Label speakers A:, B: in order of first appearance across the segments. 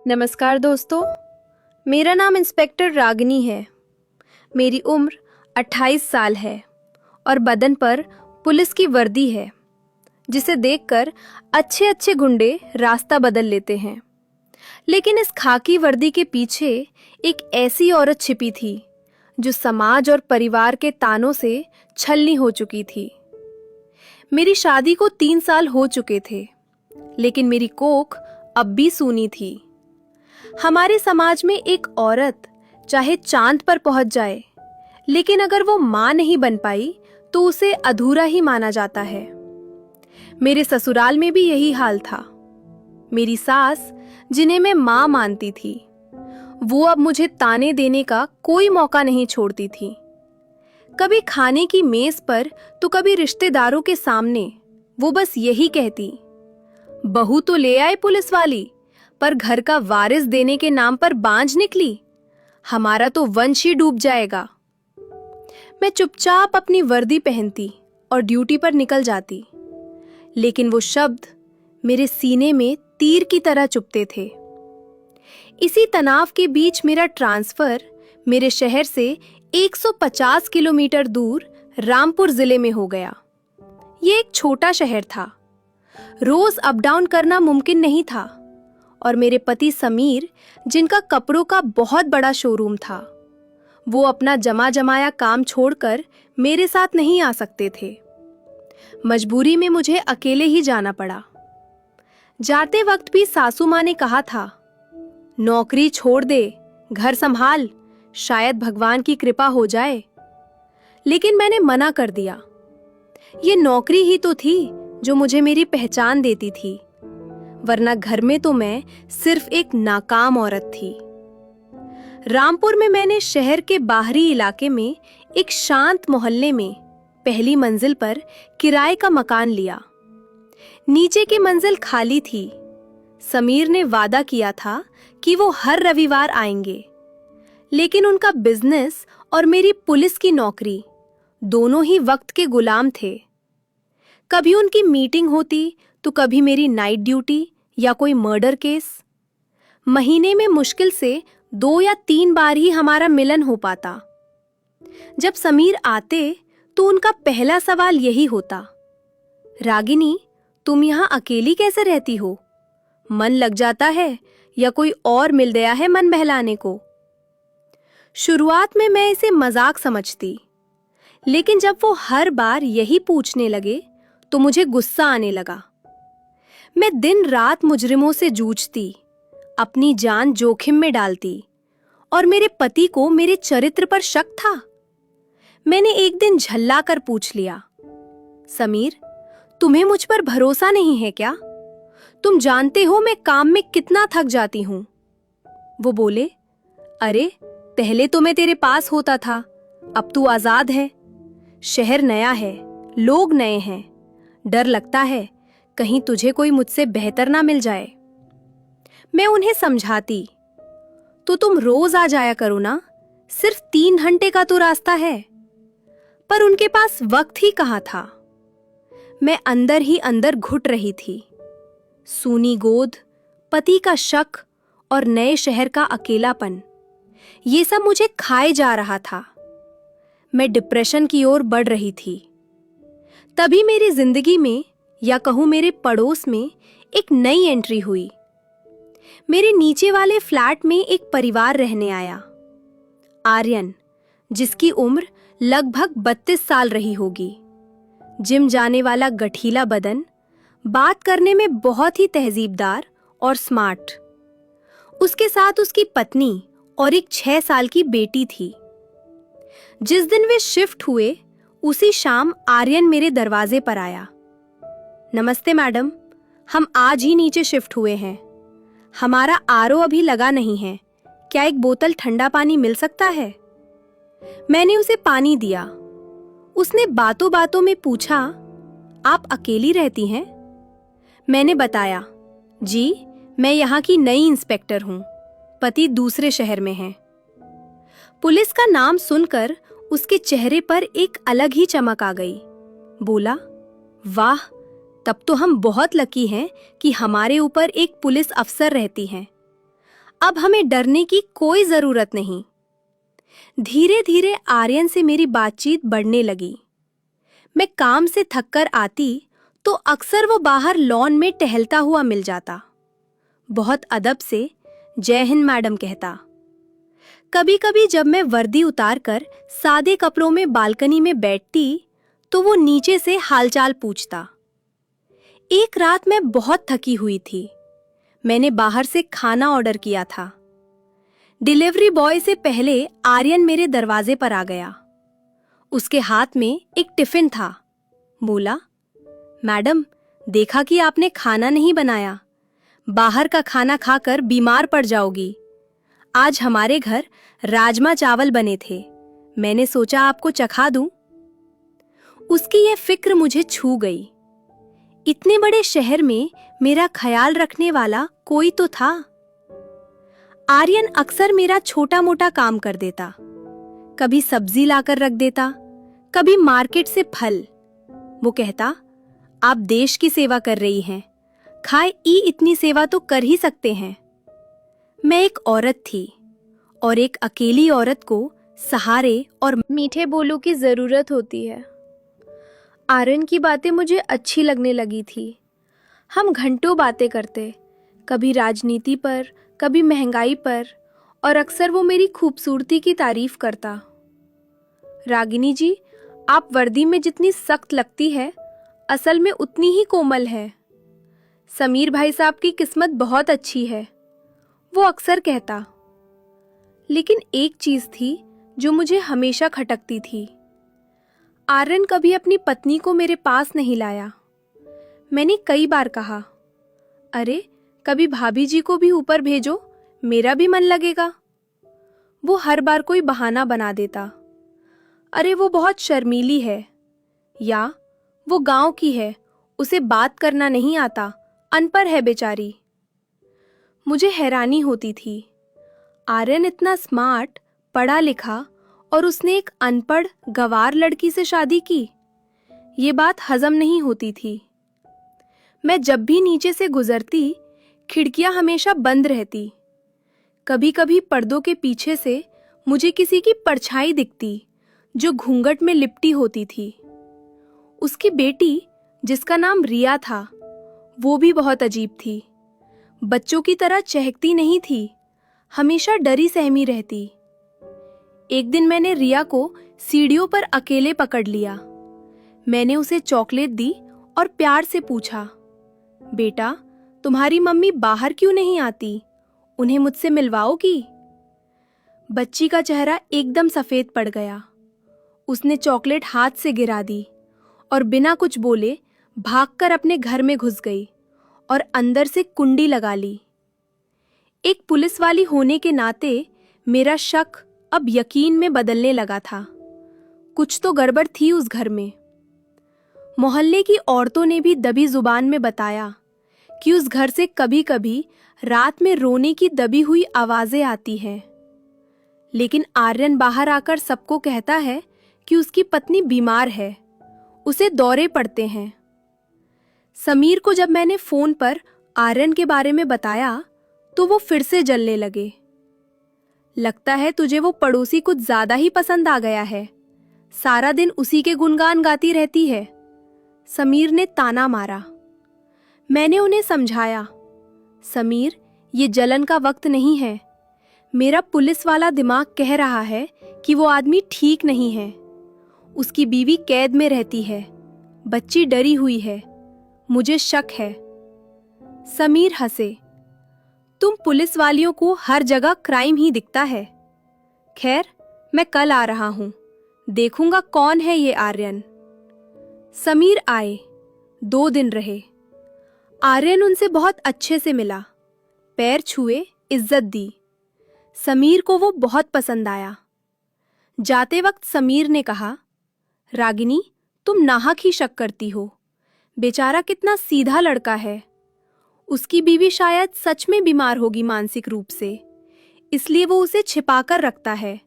A: नमस्कार दोस्तों, मेरा नाम इंस्पेक्टर रागिनी है। मेरी उम्र 28 साल है और बदन पर पुलिस की वर्दी है, जिसे देखकर अच्छे अच्छे गुंडे रास्ता बदल लेते हैं। लेकिन इस खाकी वर्दी के पीछे एक ऐसी औरत छिपी थी जो समाज और परिवार के तानों से छलनी हो चुकी थी। मेरी शादी को 3 साल हो चुके थे, लेकिन मेरी कोख अब भी सूनी थी। हमारे समाज में एक औरत चाहे चांद पर पहुंच जाए, लेकिन अगर वो मां नहीं बन पाई तो उसे अधूरा ही माना जाता है। मेरे ससुराल में भी यही हाल था। मेरी सास, जिन्हें मैं मां मानती थी, वो अब मुझे ताने देने का कोई मौका नहीं छोड़ती थी। कभी खाने की मेज पर तो कभी रिश्तेदारों के सामने वो बस यही कहती, बहू तो ले आए पुलिस वाली, पर घर का वारिस देने के नाम पर बांझ निकली। हमारा तो वंश ही डूब जाएगा। मैं चुपचाप अपनी वर्दी पहनती और ड्यूटी पर निकल जाती, लेकिन वो शब्द मेरे सीने में तीर की तरह चुभते थे। इसी तनाव के बीच मेरा ट्रांसफर मेरे शहर से 150 किलोमीटर दूर रामपुर जिले में हो गया। ये एक छोटा शहर था। रोज अप डाउन करना मुमकिन नहीं था और मेरे पति समीर, जिनका कपड़ों का बहुत बड़ा शोरूम था, वो अपना जमा जमाया काम छोड़कर मेरे साथ नहीं आ सकते थे। मजबूरी में मुझे अकेले ही जाना पड़ा। जाते वक्त भी सासू माँ ने कहा था, नौकरी छोड़ दे, घर संभाल, शायद भगवान की कृपा हो जाए। लेकिन मैंने मना कर दिया। ये नौकरी ही तो थी जो मुझे मेरी पहचान देती थी, वरना घर में तो मैं सिर्फ एक नाकाम औरत थी। रामपुर में मैंने शहर के बाहरी इलाके में एक शांत मोहल्ले में पहली मंजिल पर किराए का मकान लिया। नीचे की मंजिल खाली थी। समीर ने वादा किया था कि वो हर रविवार आएंगे, लेकिन उनका बिजनेस और मेरी पुलिस की नौकरी दोनों ही वक्त के गुलाम थे। कभी उनकी मीटिंग होती तो कभी मेरी नाइट ड्यूटी या कोई मर्डर केस। महीने में मुश्किल से 2 या 3 बार ही हमारा मिलन हो पाता। जब समीर आते तो उनका पहला सवाल यही होता, रागिनी, तुम यहाँ अकेली कैसे रहती हो? मन लग जाता है या कोई और मिल गया है मन बहलाने को? शुरुआत में मैं इसे मजाक समझती, लेकिन जब वो हर बार यही पूछने लगे तो मुझे गुस्सा आने लगा। मैं दिन रात मुजरिमों से जूझती, अपनी जान जोखिम में डालती, और मेरे पति को मेरे चरित्र पर शक था। मैंने एक दिन झल्ला कर पूछ लिया, समीर, तुम्हें मुझ पर भरोसा नहीं है क्या? तुम जानते हो मैं काम में कितना थक जाती हूं। वो बोले, अरे पहले तो मैं तेरे पास होता था, अब तू आजाद है। शहर नया है, लोग नए हैं, डर लगता है कहीं तुझे कोई मुझसे बेहतर ना मिल जाए। मैं उन्हें समझाती, तो तुम रोज आ जाया करो ना, सिर्फ 3 घंटे का तो रास्ता है। पर उनके पास वक्त ही कहाँ था। मैं अंदर ही अंदर घुट रही थी। सूनी गोद, पति का शक और नए शहर का अकेलापन, ये सब मुझे खाए जा रहा था। मैं डिप्रेशन की ओर बढ़ रही थी। तभी मेरी जिंदगी में, या कहूं मेरे पड़ोस में, एक नई एंट्री हुई। मेरे नीचे वाले फ्लैट में एक परिवार रहने आया। आर्यन, जिसकी उम्र लगभग 32 साल रही होगी, जिम जाने वाला गठीला बदन, बात करने में बहुत ही तहजीबदार और स्मार्ट। उसके साथ उसकी पत्नी और एक 6 साल की बेटी थी। जिस दिन वे शिफ्ट हुए, उसी शाम आर्यन मेरे दरवाजे पर आया। नमस्ते मैडम, हम आज ही नीचे शिफ्ट हुए हैं। हमारा आरओ अभी लगा नहीं है, क्या एक बोतल ठंडा पानी मिल सकता है? मैंने उसे पानी दिया। उसने बातों बातों में पूछा, आप अकेली रहती हैं? मैंने बताया, जी मैं यहाँ की नई इंस्पेक्टर हूँ, पति दूसरे शहर में हैं। पुलिस का नाम सुनकर उसके चेहरे पर एक अलग ही चमक आ गई। बोला, वाह, तब तो हम बहुत लकी हैं कि हमारे ऊपर एक पुलिस अफसर रहती हैं। अब हमें डरने की कोई जरूरत नहीं। धीरे धीरे आर्यन से मेरी बातचीत बढ़ने लगी। मैं काम से थककर आती तो अक्सर वो बाहर लॉन में टहलता हुआ मिल जाता। बहुत अदब से जय हिंद मैडम कहता। कभी कभी जब मैं वर्दी उतारकर सादे कपड़ों में बालकनी में बैठती तो वो नीचे से हालचाल पूछता। एक रात मैं बहुत थकी हुई थी। मैंने बाहर से खाना ऑर्डर किया था। डिलीवरी बॉय से पहले आर्यन मेरे दरवाजे पर आ गया। उसके हाथ में एक टिफिन था। बोला, मैडम, देखा कि आपने खाना नहीं बनाया। बाहर का खाना खाकर बीमार पड़ जाओगी। आज हमारे घर राजमा चावल बने थे। मैंने सोचा आपको चखा दूं। उसकी यह फिक्र मुझे छू गई। इतने बड़े शहर में मेरा ख्याल रखने वाला कोई तो था। आर्यन अक्सर मेरा छोटा मोटा काम कर देता। कभी सब्जी लाकर रख देता, कभी मार्केट से फल। वो कहता, आप देश की सेवा कर रही हैं, खाए ई इतनी सेवा तो कर ही सकते हैं। मैं एक औरत थी और एक अकेली औरत को सहारे और मीठे बोलों की जरूरत होती है। आर्यन की बातें मुझे अच्छी लगने लगी थी। हम घंटों बातें करते, कभी राजनीति पर, कभी महंगाई पर, और अक्सर वो मेरी खूबसूरती की तारीफ करता। रागिनी जी, आप वर्दी में जितनी सख्त लगती है, असल में उतनी ही कोमल है। समीर भाई साहब की किस्मत बहुत अच्छी है, वो अक्सर कहता। लेकिन एक चीज थी जो मुझे हमेशा खटकती थी। आर्यन कभी अपनी पत्नी को मेरे पास नहीं लाया। मैंने कई बार कहा, अरे कभी भाभी जी को भी ऊपर भेजो, मेरा भी मन लगेगा। वो हर बार कोई बहाना बना देता। अरे वो बहुत शर्मीली है, या वो गांव की है, उसे बात करना नहीं आता, अनपढ़ है बेचारी। मुझे हैरानी होती थी। आर्यन इतना स्मार्ट, पढ़ा लिखा, और उसने एक अनपढ़ गंवार लड़की से शादी की। ये बात हजम नहीं होती थी। मैं जब भी नीचे से गुजरती, खिड़कियां हमेशा बंद रहती। कभी कभी पर्दों के पीछे से मुझे किसी की परछाई दिखती जो घूंघट में लिपटी होती थी। उसकी बेटी, जिसका नाम रिया था, वो भी बहुत अजीब थी। बच्चों की तरह चहकती नहीं थी, हमेशा डरी सहमी रहती। एक दिन मैंने रिया को सीढ़ियों पर अकेले पकड़ लिया। मैंने उसे चॉकलेट दी और प्यार से पूछा, बेटा, तुम्हारी मम्मी बाहर क्यों नहीं आती? उन्हें मुझसे मिलवाओगी? बच्ची का चेहरा एकदम सफेद पड़ गया। उसने चॉकलेट हाथ से गिरा दी और बिना कुछ बोले भागकर अपने घर में घुस गई और अंदर से कुंडी लगा ली। एक पुलिस वाली होने के नाते मेरा शक अब यकीन में बदलने लगा था। कुछ तो गड़बड़ थी उस घर में। मोहल्ले की औरतों ने भी दबी जुबान में बताया कि उस घर से कभी कभी रात में रोने की दबी हुई आवाजें आती हैं। लेकिन आर्यन बाहर आकर सबको कहता है कि उसकी पत्नी बीमार है, उसे दौरे पड़ते हैं। समीर को जब मैंने फोन पर आर्यन के बारे में बताया तो वो फिर से जलने लगे। लगता है तुझे वो पड़ोसी कुछ ज्यादा ही पसंद आ गया है, सारा दिन उसी के गुणगान गाती रहती है, समीर ने ताना मारा। मैंने उन्हें समझाया, समीर, ये जलन का वक्त नहीं है। मेरा पुलिस वाला दिमाग कह रहा है कि वो आदमी ठीक नहीं है। उसकी बीवी कैद में रहती है, बच्ची डरी हुई है, मुझे शक है। समीर हंसे। तुम पुलिस वालियों को हर जगह क्राइम ही दिखता है। खैर, मैं कल आ रहा हूं, देखूंगा कौन है ये आर्यन। समीर आए, 2 दिन रहे। आर्यन उनसे बहुत अच्छे से मिला, पैर छुए, इज्जत दी। समीर को वो बहुत पसंद आया। जाते वक्त समीर ने कहा, रागिनी, तुम नाहक ही शक करती हो। बेचारा कितना सीधा लड़का है। उसकी बीवी शायद सच में बीमार होगी मानसिक रूप से, इसलिए वो उसे छिपाकर रखता है।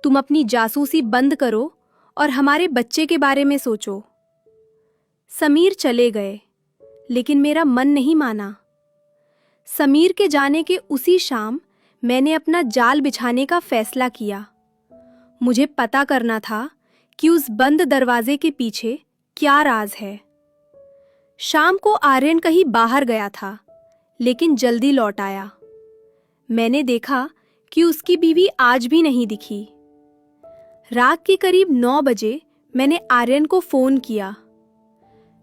A: तुम अपनी जासूसी बंद करो और हमारे बच्चे के बारे में सोचो। समीर चले गए, लेकिन मेरा मन नहीं माना। समीर के जाने के उसी शाम मैंने अपना जाल बिछाने का फैसला किया। मुझे पता करना था कि उस बंद दरवाजे के पीछे क्या राज है। शाम को आर्यन कहीं बाहर गया था, लेकिन जल्दी लौट आया। मैंने देखा कि उसकी बीवी आज भी नहीं दिखी। रात के करीब 9 बजे मैंने आर्यन को फोन किया।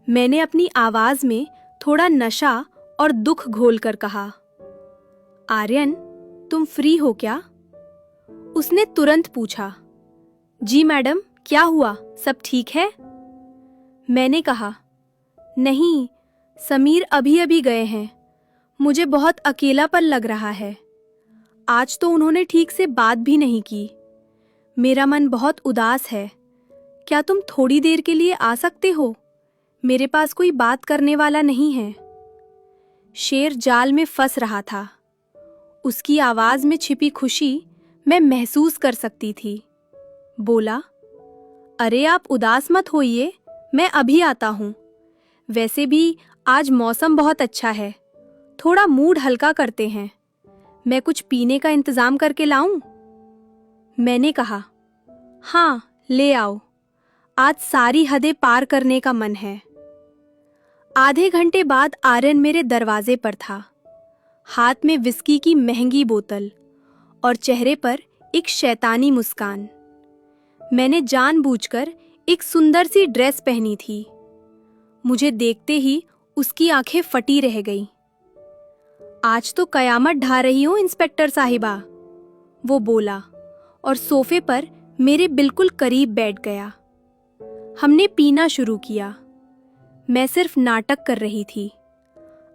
A: मैंने अपनी आवाज में थोड़ा नशा और दुख घोलकर कहा, आर्यन, तुम फ्री हो क्या? उसने तुरंत पूछा, जी मैडम, क्या हुआ, सब ठीक है? मैंने कहा, नहीं, समीर अभी अभी गए हैं। मुझे बहुत अकेलापन लग रहा है। आज तो उन्होंने ठीक से बात भी नहीं की। मेरा मन बहुत उदास है। क्या तुम थोड़ी देर के लिए आ सकते हो? मेरे पास कोई बात करने वाला नहीं है। शेर जाल में फंस रहा था। उसकी आवाज में छिपी खुशी मैं महसूस कर सकती थी। बोला, अरे आप उदास मत होइए, मैं अभी आता हूं। वैसे भी आज मौसम बहुत अच्छा है, थोड़ा मूड हल्का करते हैं। मैं कुछ पीने का इंतजाम करके लाऊं? मैंने कहा, हाँ, ले आओ। आज सारी हदें पार करने का मन है। आधे घंटे बाद आर्यन मेरे दरवाजे पर था, हाथ में विस्की की महंगी बोतल और चेहरे पर एक शैतानी मुस्कान। मैंने जानबूझकर एक सुंदर सी ड्रेस पहनी थी। मुझे देखते ही उसकी आंखें फटी रह गईं। आज तो कयामत ढा रही हो इंस्पेक्टर साहिबा, वो बोला और सोफे पर मेरे बिल्कुल करीब बैठ गया। हमने पीना शुरू किया। मैं सिर्फ नाटक कर रही थी।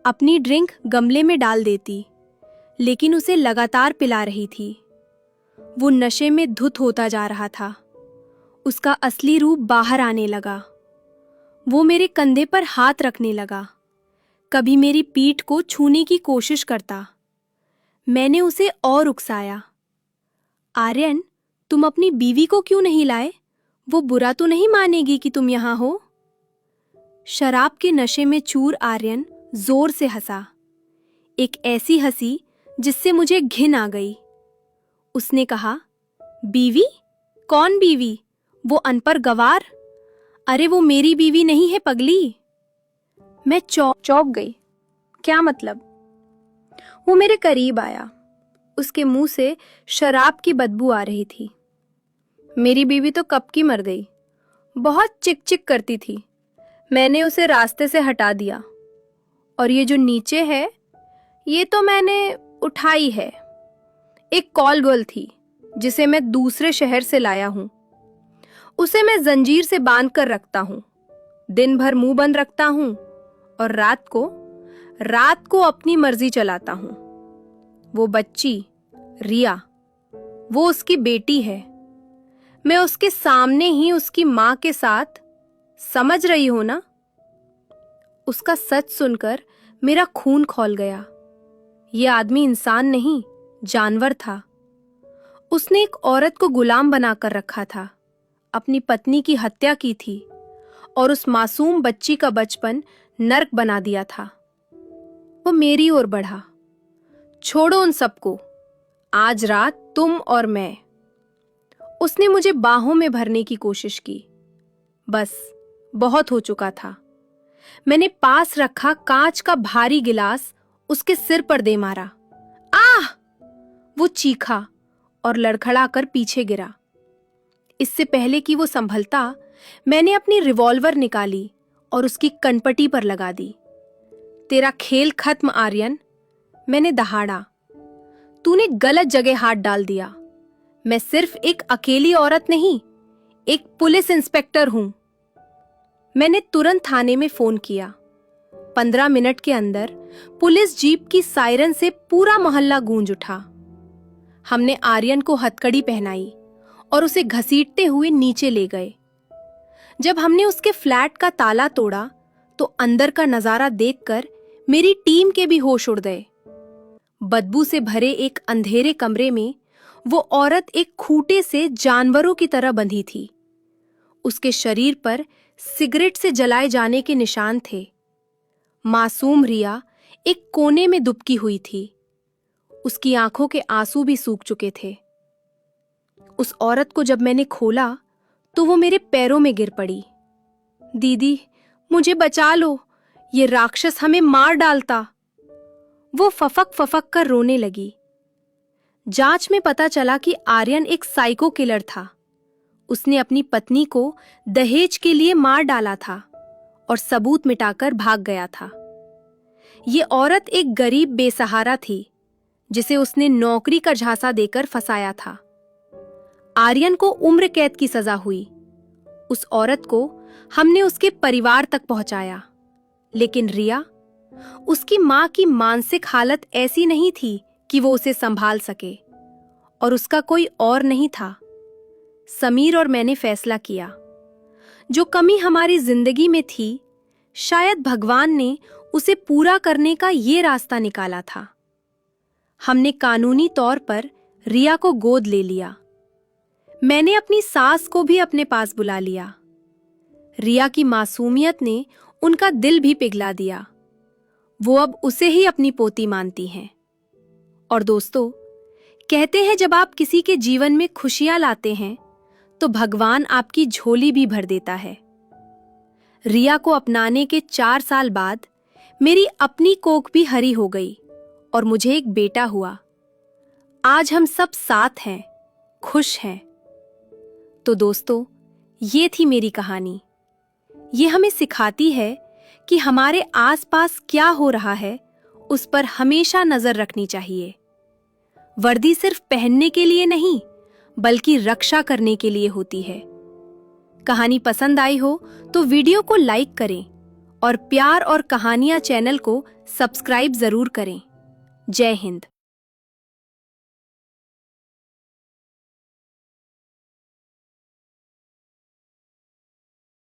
A: अपनी ड्रिंक गमले में डाल देती, लेकिन उसे लगातार पिला रही थी। वो नशे में धुत होता जा रहा था। उसका असली रूप बाहर आने लगा। वो मेरे कंधे पर हाथ रखने लगा, कभी मेरी पीठ को छूने की कोशिश करता। मैंने उसे और उकसाया, आर्यन, तुम अपनी बीवी को क्यों नहीं लाए? वो बुरा तो नहीं मानेगी कि तुम यहां हो? शराब के नशे में चूर आर्यन जोर से हंसा, एक ऐसी हंसी जिससे मुझे घिन आ गई। उसने कहा, बीवी? कौन बीवी? वो अनपढ़ गवार? अरे वो मेरी बीवी नहीं है पगली। मैं चौंक गई। क्या मतलब? वो मेरे करीब आया। उसके मुंह से शराब की बदबू आ रही थी। मेरी बीवी तो कब की मर गई। बहुत चिक चिक करती थी। मैंने उसे रास्ते से हटा दिया। और ये जो नीचे है, ये तो मैंने उठाई है। एक कॉल गर्ल थी जिसे मैं दूसरे शहर से लाया हूं। उसे मैं जंजीर से बांध कर रखता हूं। दिन भर मुंह बंद रखता हूं और रात को अपनी मर्जी चलाता हूं। वो बच्ची रिया, वो उसकी बेटी है। मैं उसके सामने ही उसकी मां के साथ, समझ रही हो ना? उसका सच सुनकर मेरा खून खौल गया। ये आदमी इंसान नहीं, जानवर था। उसने एक औरत को गुलाम बनाकर रखा था, अपनी पत्नी की हत्या की थी और उस मासूम बच्ची का बचपन नर्क बना दिया था। वो मेरी ओर बढ़ा, छोड़ो उन सबको, आज रात तुम और मैं। उसने मुझे बाहों में भरने की कोशिश की। बस, बहुत हो चुका था। मैंने पास रखा कांच का भारी गिलास उसके सिर पर दे मारा। आह! वो चीखा और लड़खड़ाकर पीछे गिरा। इससे पहले कि वो संभलता, मैंने अपनी रिवॉल्वर निकाली और उसकी कनपटी पर लगा दी। तेरा खेल खत्म आर्यन, मैंने दहाड़ा। तूने गलत जगह हाथ डाल दिया। मैं सिर्फ एक अकेली औरत नहीं, एक पुलिस इंस्पेक्टर हूं। मैंने तुरंत थाने में फोन किया। 15 मिनट के अंदर पुलिस जीप की सायरन से पूरा मोहल्ला गूंज उठा। हमने आर्यन को हथकड़ी पहनाई और उसे घसीटते हुए नीचे ले गए। जब हमने उसके फ्लैट का ताला तोड़ा तो अंदर का नजारा देखकर मेरी टीम के भी होश उड़ गए। बदबू से भरे एक अंधेरे कमरे में वो औरत एक खूंटे से जानवरों की तरह बंधी थी। उसके शरीर पर सिगरेट से जलाए जाने के निशान थे। मासूम रिया एक कोने में दुबकी हुई थी। उसकी आंखों के आंसू भी सूख चुके थे। उस औरत को जब मैंने खोला तो वो मेरे पैरों में गिर पड़ी। दीदी, मुझे बचा लो, ये राक्षस हमें मार डालता। वो फफक फफक कर रोने लगी। जांच में पता चला कि आर्यन एक साइको किलर था। उसने अपनी पत्नी को दहेज के लिए मार डाला था और सबूत मिटाकर भाग गया था। ये औरत एक गरीब बेसहारा थी जिसे उसने नौकरी का झांसा देकर फंसाया था। आर्यन को उम्र कैद की सजा हुई। उस औरत को हमने उसके परिवार तक पहुंचाया, लेकिन रिया, उसकी मां की मानसिक हालत ऐसी नहीं थी कि वो उसे संभाल सके, और उसका कोई और नहीं था। समीर और मैंने फैसला किया, जो कमी हमारी जिंदगी में थी, शायद भगवान ने उसे पूरा करने का ये रास्ता निकाला था। हमने कानूनी तौर पर रिया को गोद ले लिया। मैंने अपनी सास को भी अपने पास बुला लिया। रिया की मासूमियत ने उनका दिल भी पिघला दिया। वो अब उसे ही अपनी पोती मानती हैं। और दोस्तों, कहते हैं जब आप किसी के जीवन में खुशियां लाते हैं तो भगवान आपकी झोली भी भर देता है। रिया को अपनाने के 4 साल बाद मेरी अपनी कोख भी हरी हो गई और मुझे एक बेटा हुआ। आज हम सब साथ हैं, खुश हैं। तो दोस्तों, ये थी मेरी कहानी। ये हमें सिखाती है कि हमारे आसपास क्या हो रहा है उस पर हमेशा नजर रखनी चाहिए। वर्दी सिर्फ पहनने के लिए नहीं, बल्कि रक्षा करने के लिए होती है। कहानी पसंद आई हो तो वीडियो को लाइक करें और प्यार और कहानियां चैनल को सब्सक्राइब जरूर करें। जय हिंद।